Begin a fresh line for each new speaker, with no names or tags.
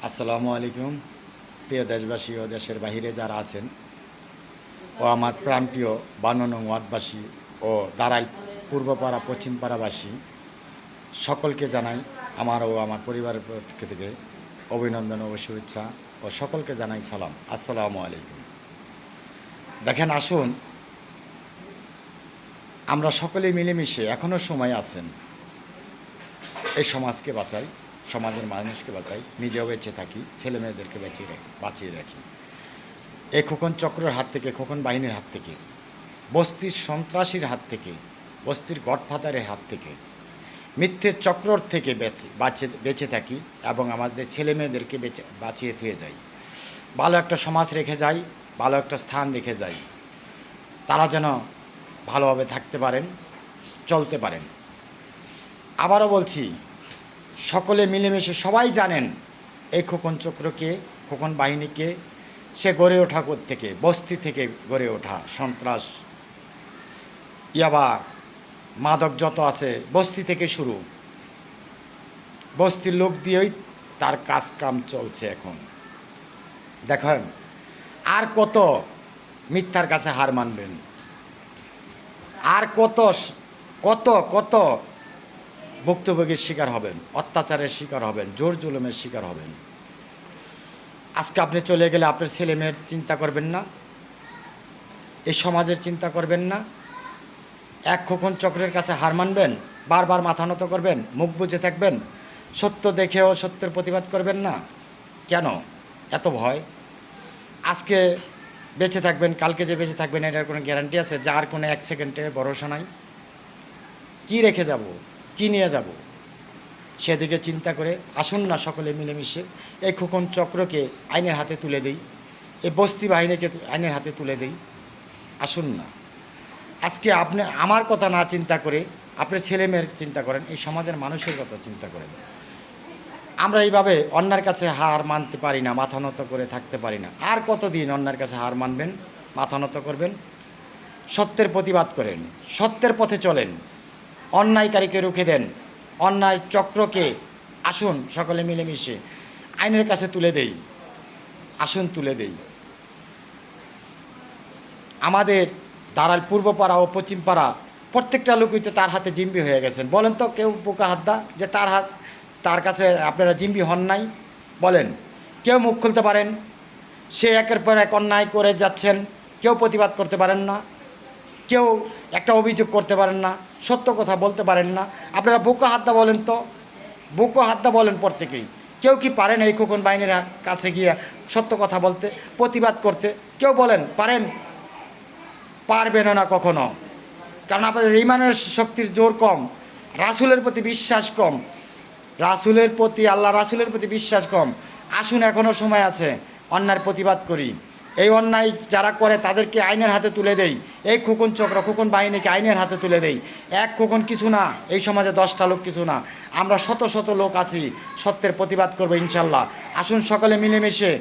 আসসালামু আলাইকুম। প্রিয় দেশবাসী ও দেশের বাহিরে যারা আছেন ও আমার প্রাণপ্রিয় 52 নং ওয়ার্ডবাসী ও দাঁড়াইল পূর্বপাড়া পশ্চিমপাড়াবাসী সকলকে জানাই আমার ও আমার পরিবারের পক্ষ থেকে অভিনন্দন ও শুভেচ্ছা ও সকলকে জানাই সালাম। আসসালামু আলাইকুম। দেখেন, আসুন আমরা সকলে মিলেমিশে এখনও সময় আছেন এই সমাজকে বাঁচাই, সমাজের মানুষকে বাঁচাই, নিজেও বেঁচে থাকি, ছেলে মেয়েদেরকে বাঁচিয়ে রাখি এই খোকন চক্রের হাত থেকে, খোকন বাহিনীর হাত থেকে, বস্তির সন্ত্রাসীর হাত থেকে, বস্তির গডফাদারের হাত থেকে, মিথ্যের চক্রর থেকে বেঁচে থাকি এবং আমাদের ছেলে মেয়েদেরকে বাঁচিয়ে থুয়ে যাই। ভালো একটা সমাজ রেখে যাই, ভালো একটা স্থান রেখে যাই, তারা যেন ভালোভাবে থাকতে পারেন, চলতে পারেন। আবারও বলছি, সকলে মিলেমিশে সবাই জানেন এই খোকন চক্রকে, খোকন বাহিনীকে। সে গড়ে ওঠা থেকে, বস্তি থেকে গড়ে ওঠা সন্ত্রাস, ইয়াবা, মাদক যত আছে বস্তি থেকে শুরু, বস্তির লোক দিয়েই তার কাজ কাম চলছে এখন। দেখেন, আর কত মিথ্যার কাছে হার মানবেন, আর কত কত কত ভুক্তভোগীর শিকার হবেন, অত্যাচারের শিকার হবেন, জোর জুলুমের শিকার হবেন। আজকে আপনি চলে গেলে আপনার ছেলে মেয়ের চিন্তা করবেন না, এই সমাজের চিন্তা করবেন না, এক খোকন চক্রের কাছে হার মানবেন, বারবার মাথা নত করবেন, মুখ বুজে থাকবেন, সত্য দেখেও সত্যের প্রতিবাদ করবেন না। কেন এত ভয়? আজকে বেঁচে থাকবেন, কালকে যে বেঁচে থাকবেন এটার কোনো গ্যারান্টি আছে? যার কোনো এক সেকেন্ডে ভরসা নাই। কি রেখে যাব, কি নিয়ে যাব, সেদিকে চিন্তা করে আসুন না সকলে মিলেমিশে এই খোকন চক্রকে আইনের হাতে তুলে দেই, এই বস্তি বাহিনীকে আইনের হাতে তুলে দেই। আসুন না, আজকে আপনি আমার কথা না চিন্তা করে আপনার ছেলে মেয়ের চিন্তা করেন, এই সমাজের মানুষের কথা চিন্তা করেন। আমরা এইভাবে অন্যার কাছে হার মানতে পারি না, মাথা নত করে থাকতে পারি না। আর কতদিন অন্যার কাছে হার মানবেন, মাথা নত করবেন? সত্যের প্রতিবাদ করেন, সত্যের পথে চলেন, অন্যায়কারীকে রুখে দেন, অন্যায় চক্রকে আসুন সকলে মিলেমিশে আইনের কাছে তুলে দেই। আসুন তুলে দেই। আমাদের দাঁড়াল পূর্বপাড়া ও পশ্চিমপাড়া প্রত্যেকটা লোকই তো তার হাতে জিম্বি হয়ে গেছেন। বলেন তো কেউ বোকা হাতদা যে তার কাছে আপনারা জিম্বি হন নাই? বলেন, কেউ মুখ খুলতে পারেন? সে একের পর এক অন্যায় করে যাচ্ছেন, কেউ প্রতিবাদ করতে পারেন না, কেউ একটা অভিযোগ করতে পারেন না, সত্য কথা বলতে পারেন না। আপনারা বোকা হাতদা বলেন তো, বোকা হাতদা বলেন প্রত্যেকেই। কেউ কি পারেন এই খোকন বাহিনীর কাছে গিয়ে সত্য কথা বলতে, প্রতিবাদ করতে? কেউ বলেন পারেন? পারবেন না কখনো, কারণ আপনাদের ইমানের শক্তির জোর কম, রাসূলের প্রতি বিশ্বাস কম, রাসূলের প্রতি, আল্লাহ রাসূলের প্রতি বিশ্বাস কম। আসুন, এখনও সময় আছে, অন্যায়ের প্রতিবাদ করি, এই অন্যায় যারা করে তাদেরকে আইনের হাতে তুলে দেই। এই খোকন চক্র, খোকন বাহিনীকে আইনের হাতে তুলে দেই। এক খোকন কিছু না, এই সমাজে 10টা লোক কিছু না, আমরা শত শত লোক আছি, সত্যের প্রতিবাদ করবো ইনশাল্লাহ। আসুন সকলে মিলেমিশে